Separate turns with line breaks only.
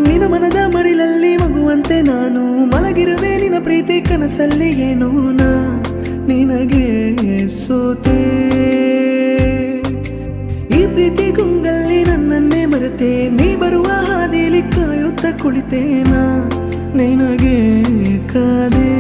ನಿನ ಮನದ ಮಡಿಲಲ್ಲಿ ಮಗುವಂತೆ ನಾನು ಮಲಗಿರುವೆ ನಿನ ಪ್ರೀತಿ ಕನಸಲ್ಲಿ ಏನೋ ನಾ ನಿನಗೆ ಸೋತೆ ಈ ಪ್ರೀತಿ ಗುಂಗಲ್ಲಿ ನನ್ನನ್ನೇ ಮರೆತೆ ನೀ ಬರುವ ಹಾದಿಲಿ ಕಾಯುತ್ತ ಕುಳಿತೇನಾ ನಿನಗೆ ಕಾದೆ